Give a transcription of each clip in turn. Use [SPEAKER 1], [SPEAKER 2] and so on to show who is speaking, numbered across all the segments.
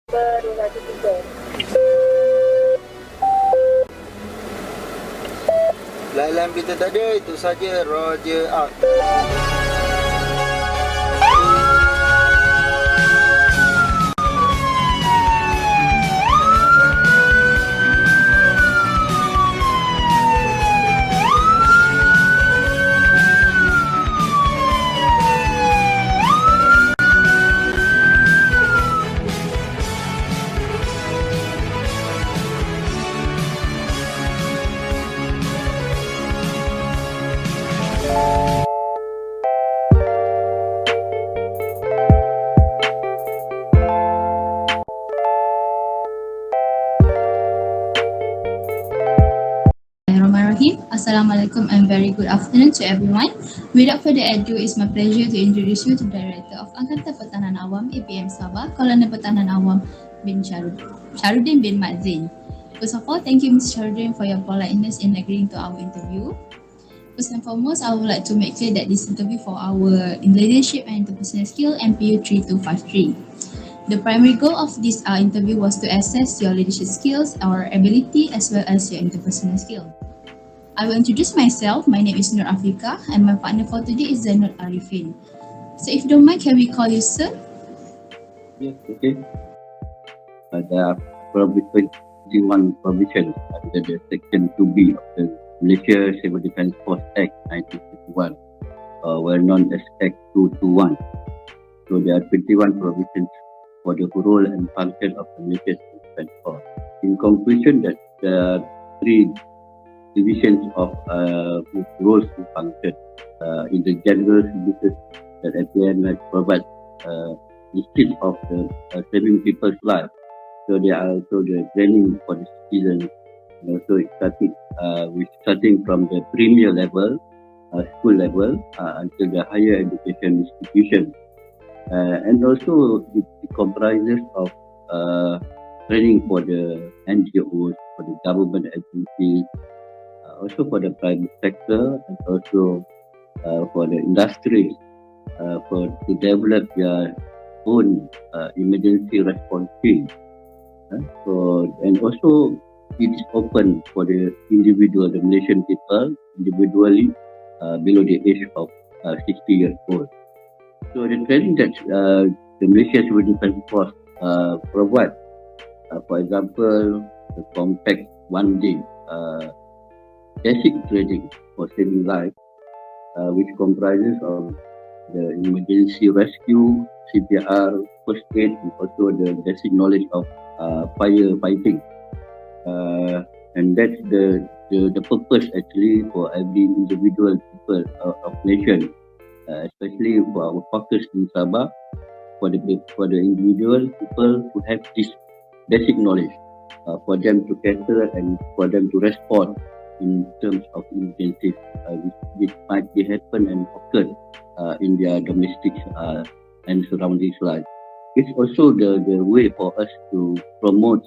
[SPEAKER 1] Line kita tak ada, itu saja. Roger out.
[SPEAKER 2] Assalamualaikum and very good afternoon to everyone. Without further ado, it's my pleasure to introduce you to Director of Angkatan Pertahanan Awam APM Sabah, Kolonel Pertahanan Awam bin Sharudin bin Madzin. First of all, thank you Mr. Sharudin for your politeness in agreeing to our interview. First and foremost, I would like to make clear that this interview for our in leadership and interpersonal skill MPU3253. The primary goal of this interview was to assess your leadership skills, our ability, as well as your interpersonal skill. I will introduce myself. My name is Nur Afika and my partner for today is Zainul Arifin. So if you don't mind, can we call you sir?
[SPEAKER 3] Yes, okay. There are probably 21 provisions under the Section 2B of the Malaysia Civil Defence Force Act 1951, well known as Act 221. So there are 21 provisions for the role and function of the Malaysia Civil Defence Force. In conclusion, that there are three divisions of roles and functions in the general services that APM has provided instead of the saving people's lives. So there are also the training for the citizens, and also starting from the premier level, school level, until the higher education institution, and also it comprises of training for the NGOs, for the government agencies, also for the private sector, and also for the industries, to develop their own emergency response team. And also it is open for the individual, the Malaysian people, individually below the age of 60 years old. So the training that the Malaysia Civil Defence Force provide, for example, the compact 1 day basic training for saving life, which comprises of the emergency rescue, CPR, first aid, and also the basic knowledge of fire fighting. And that's the purpose actually for every individual people of nation, especially for our focus in Sabah, for the individual people who have this basic knowledge, for them to cater and for them to respond in terms of emergencies which might be happen and occur in their domestic and surroundings life. It's also the way for us to promote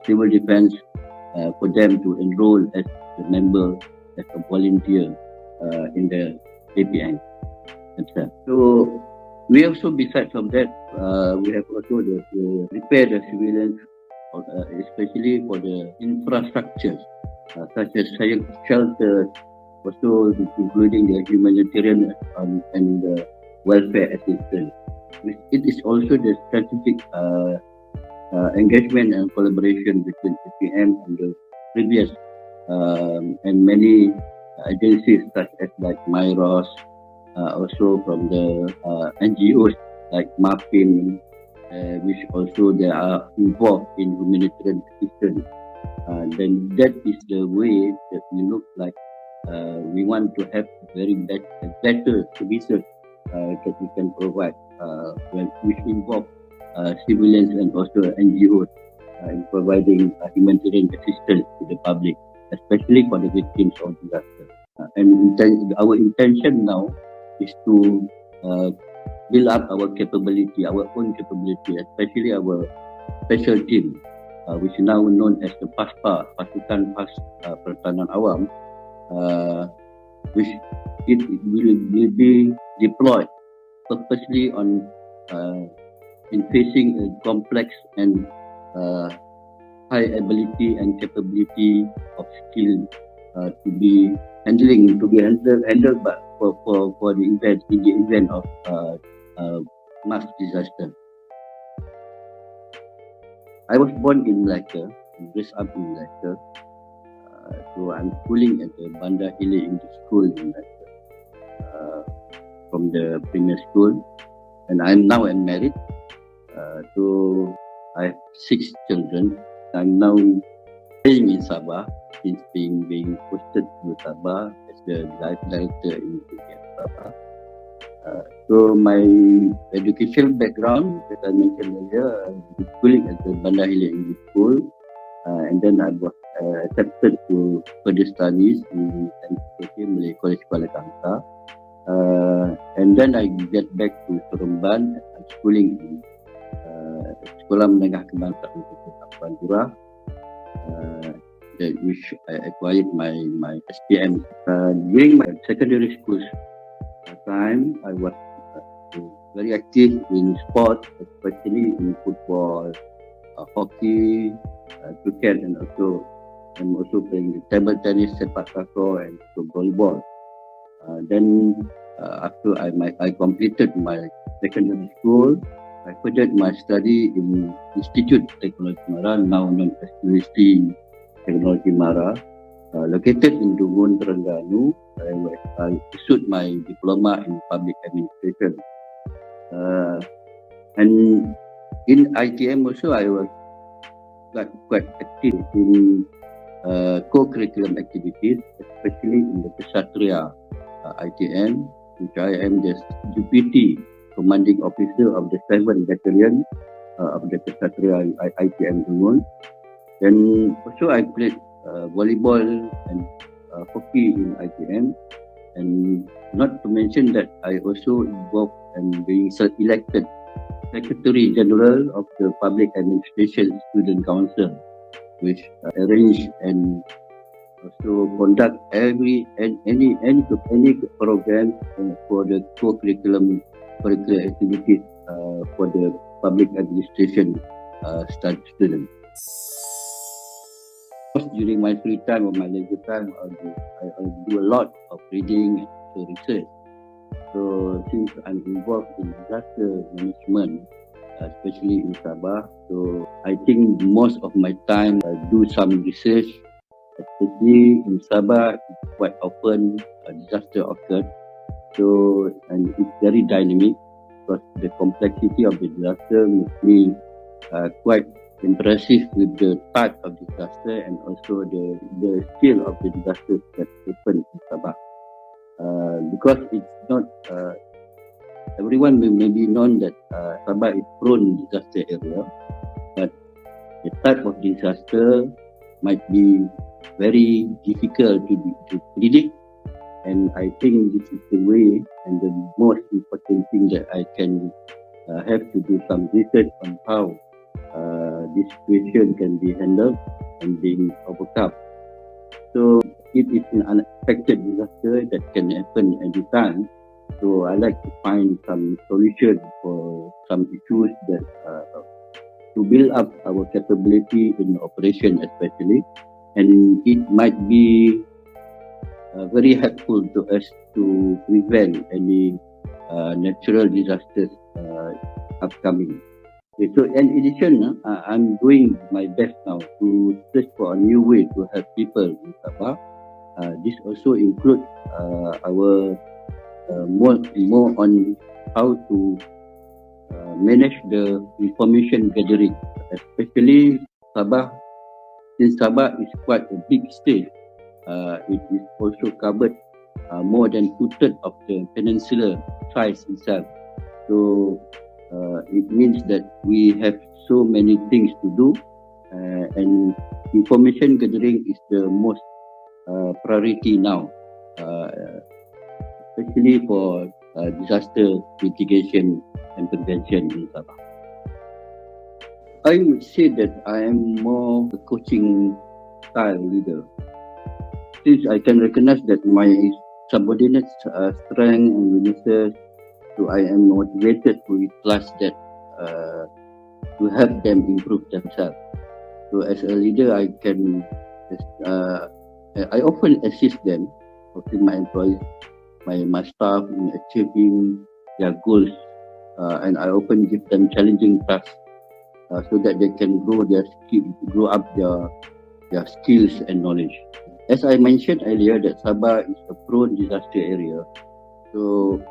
[SPEAKER 3] civil defense for them to enroll as a member, as a volunteer in the APN. So we also, besides from that, we have also the repair the civilians, especially for the infrastructures, such as shelters, also including the humanitarian and welfare assistance. It is also the strategic engagement and collaboration between APM and the previous and many agencies such as like MIROS, also from the NGOs like MAPIN, which also they are involved in humanitarian assistance. Then that is the way that we look like we want to have better services that we can provide, which involve civilians and also NGOs in providing humanitarian assistance to the public, especially for the victims of disaster. And our intention now is to build up our capability, our own capability, especially our special team, which is now known as the PASPA, Pasukan Pertahanan Awam, which it will be deployed purposely on in facing a complex and high ability and capability of skill to be handled but for the event in the event of mass disaster. I was born in Malacca, raised up in Malacca. So I'm schooling at the Bandar Hilir English School in Malacca, from the primary school, and I'm now married. So I have 6 children. I'm now staying in Sabah, since being posted to Sabah as the life director in Sabah. So my educational background, as I mentioned earlier, I was schooling at the Bandar Hilir English School, and then I was accepted to further studies in Malay College Kuala Kangsar. And then I get back to Seremban. I'm schooling in Sekolah Menengah Kebangsaan Negeri Tapan Jurah, which I acquired my SPM. During my secondary school time, I was very active in sport, especially in football, hockey, cricket, and I'm also playing table tennis, sepak takraw, and volleyball. Then after I completed my secondary school, I furthered my study in Institute Teknologi Mara, now known as University Teknologi Mara, located in Dungun, Terengganu. I pursued my diploma in public administration. And in ITM also, I was quite active in co-curriculum activities, especially in the Kesatria ITM, which I am the Deputy Commanding Officer of the 7th Battalion of the Kesatria ITM Dungun. Then also I played volleyball and hockey in ITM, and not to mention that I also involved in being elected Secretary General of the Public Administration Student Council, which arrange and also conduct any program for the curricular activities for the public administration students. During my free time or my leisure time, I do a lot of reading and research. So since I'm involved in disaster management, especially in Sabah, so I think most of my time I do some research, especially in Sabah. Quite often a disaster occurred, so and it's very dynamic because the complexity of the disaster makes me quite impressive with the type of disaster and also the scale of the disaster that happened in Sabah. Because it's not everyone may be known that Sabah is prone disaster area, but the type of disaster might be very difficult to predict, and I think this is the way and the most important thing that I can have to do some research on how this situation can be handled and being overcome. So it is an unexpected disaster that can happen anytime. So I like to find some solution for some issues that to build up our capability in operation especially, and it might be very helpful to us to prevent any natural disasters upcoming. Okay, so in addition, I'm doing my best now to search for a new way to help people in Sabah. This also includes our more on how to manage the information gathering, especially Sabah. Since Sabah is quite a big state, it is also covered more than 2/3 of the peninsula size itself. So it means that we have so many things to do, and information gathering is the most priority now, especially for disaster mitigation and prevention in Sabah. I would say that I am more a coaching style leader, since I can recognize that my subordinates' strength and weaknesses, so I am motivated to utilize that to help them improve themselves. So as a leader, I often assist them, often my employees, my staff in achieving their goals, and I often give them challenging tasks so that they can grow up their skills and knowledge. As I mentioned earlier, that Sabah is a prone disaster area, so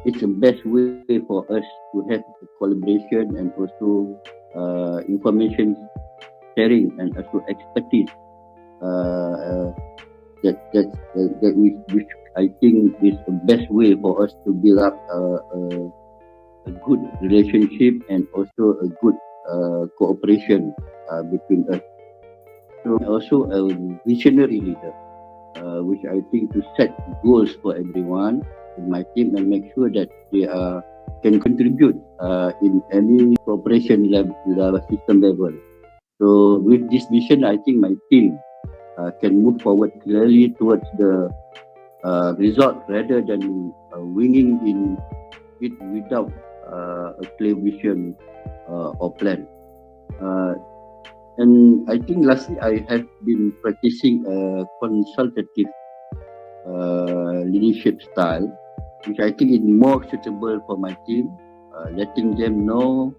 [SPEAKER 3] it's the best way for us to have collaboration and also information sharing and also expertise which I think is the best way for us to build up a good relationship and also a good cooperation between us. So also a visionary leader, which I think to set goals for everyone in my team and make sure that they can contribute in any cooperation level, system level. So with this vision, I think my team can move forward clearly towards the result rather than winging in it without a clear vision or plan. And I think lastly, I have been practicing a consultative leadership style, which I think is more suitable for my team, letting them know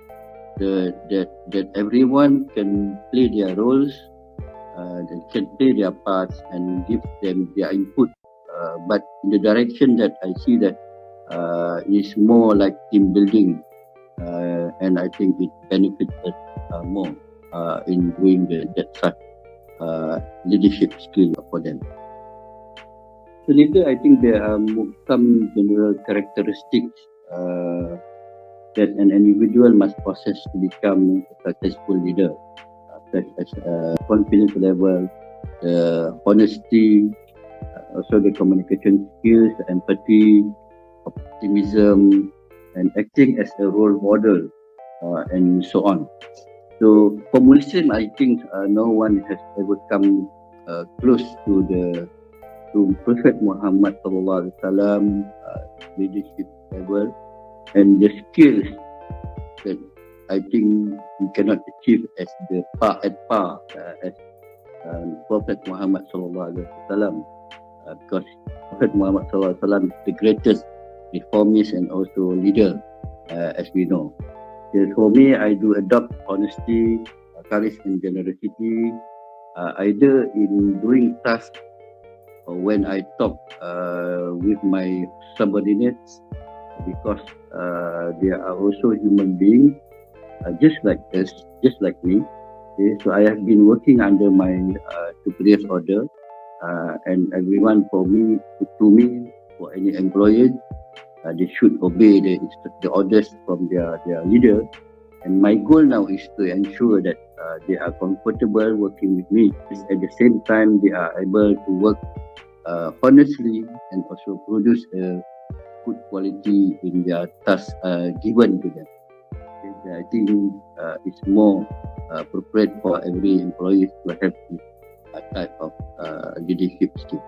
[SPEAKER 3] that everyone can play their roles, they can play their parts and give them their input, but in the direction that I see that is more like team building, and I think it benefits us more in doing that such leadership skill for them. So later, I think there are some general characteristics that an individual must possess to become a successful leader, such as confidence level, honesty, also the communication skills, empathy, optimism, and acting as a role model, and so on. So for Muslim, I think no one has ever come close to Prophet Muhammad sallallahu alaihi wasallam leadership level and the skills that I think we cannot achieve as at par as Prophet Muhammad sallallahu alaihi wasallam, because Prophet Muhammad sallallahu alaihi wasallam is the greatest reformist and also leader, as we know. So for me, I do adopt honesty, courage, and generosity, either in doing tasks or when I talk with my subordinates, because they are also human beings, just like us, just like me. Okay? So I have been working under my superior's order, and everyone for me, for any employee, they should obey the orders from their leader. And my goal now is to ensure that they are comfortable working with me. At the same time, they are able to work honestly and also produce a good quality in their tasks given to them. Okay, I think it's more appropriate for every employee to have this type of leadership skill.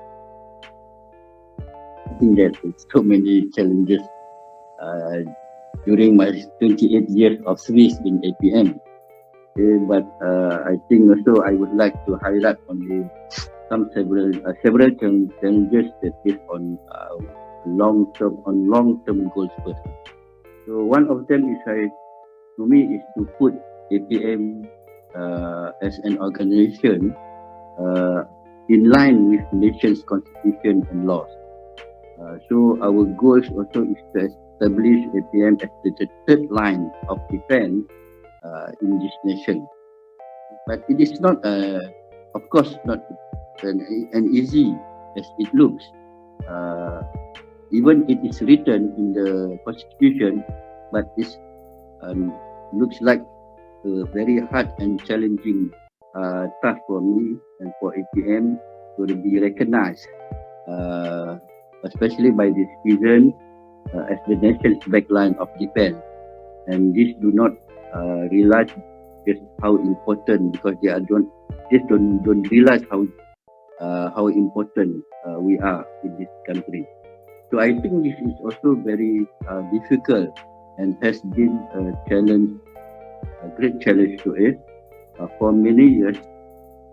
[SPEAKER 3] I think there's so many challenges during my 28 years of service in APM. Okay, but I think also I would like to highlight only several challenges that is on long-term goals first. So one of them is to me is to put APM as an organization in line with nation's constitution and laws. So our goals also is to establish APM as the third line of defense in this nation. But it is not, of course, not an easy as it looks. Even it is written in the constitution, but it looks like a very hard and challenging task for me and for APM to be recognized, especially by the citizens as the nation's backline of defense. And this do not realize just how important, because they don't realize how important we are in this country. So I think this is also very difficult and has been a challenge, a great challenge to us for many years,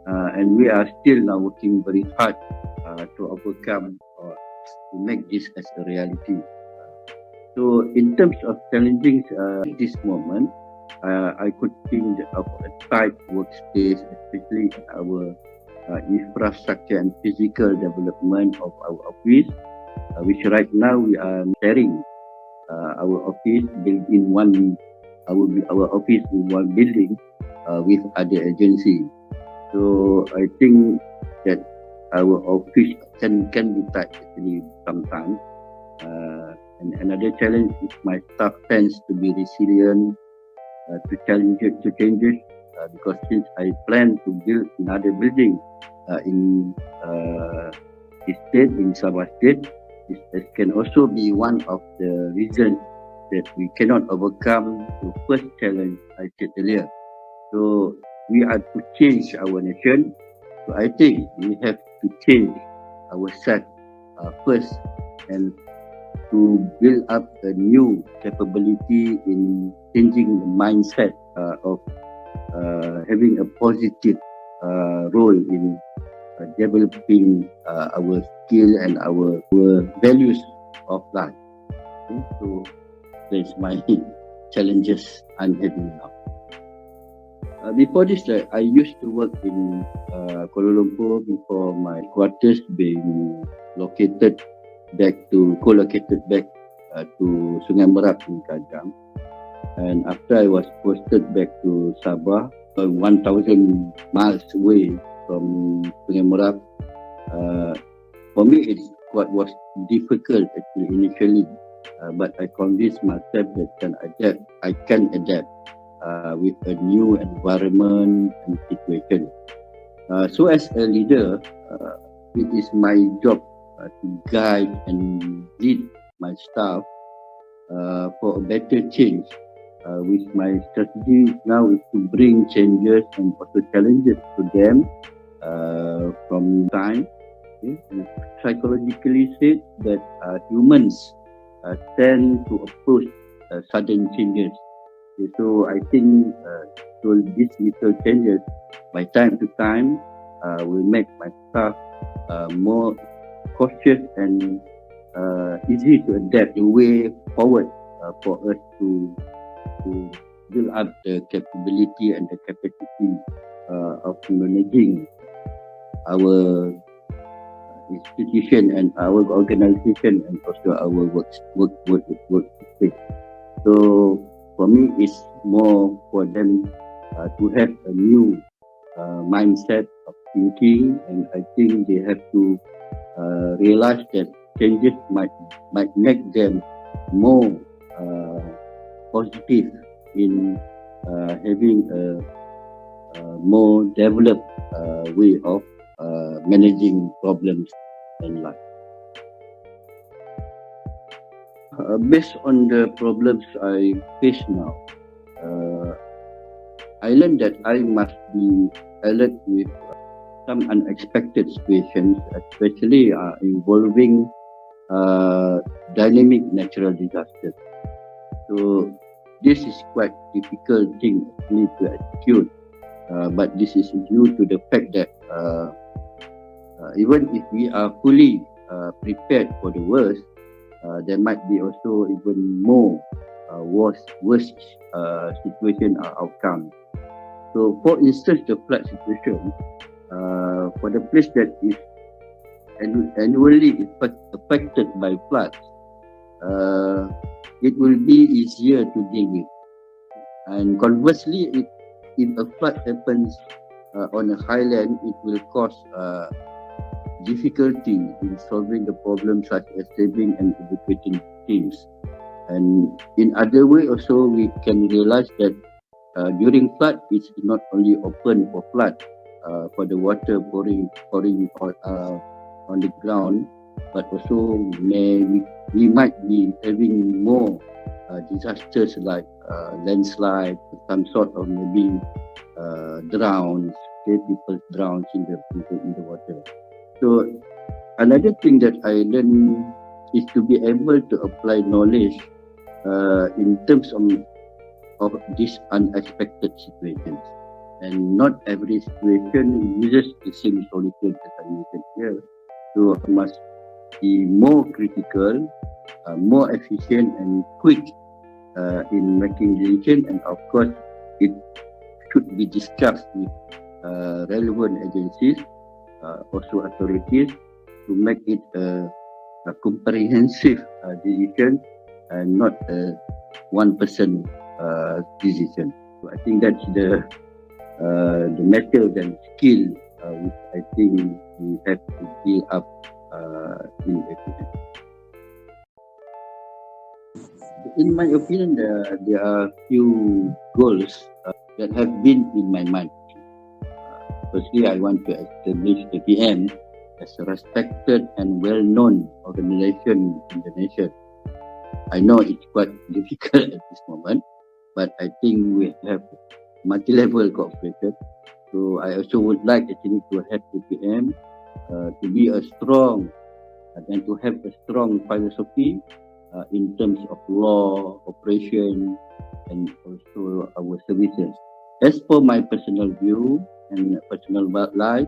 [SPEAKER 3] and we are still now working very hard to overcome or to make this as a reality. So in terms of challenging this moment, I could think of a tight workspace, especially in our infrastructure and physical development of our office, which right now we are sharing our office built in one our office in one building with other agency. So I think that our office can be tight actually sometimes. And another challenge is my staff tends to be resilient to changes because since I plan to build another building in state in Sabah State, it can also be one of the reasons that we cannot overcome the first challenge I said earlier. So we are to change our nation. So I think we have to change ourselves first and to build up a new capability in changing the mindset of having a positive role in developing our skill and our values of life. Okay? So that's my challenges I'm having now. Before this, I used to work in Kuala Lumpur before my quarters being co-located back to Sungai Merak in Kajang. And after I was posted back to Sabah, 1,000 miles away from Sungai Merak, for me it was difficult actually initially, but I convinced myself that I can adapt with a new environment and situation. So as a leader, it is my job to guide and lead my staff for a better change. With my strategy now is to bring changes and also challenges to them from time. Okay? And psychologically said that humans tend to oppose sudden changes. Okay, so I think so these little changes by time to time will make my staff more cautious and easy to adapt the way forward for us to build up the capability and the capacity of managing our institution and our organization and also our work space. So for me, it's more for them to have a new mindset of thinking, and I think they have to realize that changes might make them more positive in having a more developed way of managing problems in life. Based on the problems I face now, I learned that I must be alert with some unexpected situations, especially involving dynamic natural disasters. So this is quite difficult thing actually to execute, but this is due to the fact that even if we are fully prepared for the worst, there might be also even more worse situation or outcome. So for instance, the flood situation, for the place that is annually affected by floods, it will be easier to deal with. And conversely, if a flood happens on a highland, it will cause difficulty in solving the problems such as saving and evacuating teams. And in other way also, we can realize that during flood, it's not only open for flood, for the water pouring on the ground, but also we might be having more disasters like landslide, some sort of maybe drowns, people drown in the water. So another thing that I learned is to be able to apply knowledge in terms of these unexpected situations. And not every situation uses the same solution as I mentioned here. So I must be more critical, more efficient and quick in making decision, and of course it should be discussed with relevant agencies, also authorities, to make it a comprehensive decision and not a one person decision. So I think that's the method and skill which I think we have to build up in APM. In my opinion, there are few goals that have been in my mind. Firstly, I want to establish APM as a respected and well-known organization in the nation. I know it's quite difficult at this moment, but I think we have multi-level cooperation. So I also would like actually to have APM to be a strong and to have a strong philosophy in terms of law, operation, and also our services. As for my personal view and personal life,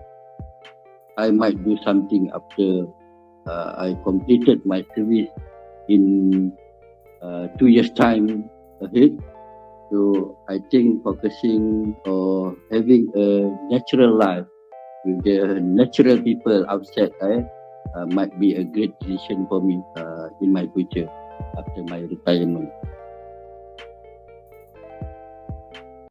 [SPEAKER 3] I might do something after I completed my service in 2 years' time ahead. So I think focusing or having a natural life with the natural people outside might be a great decision for me in my future after my retirement.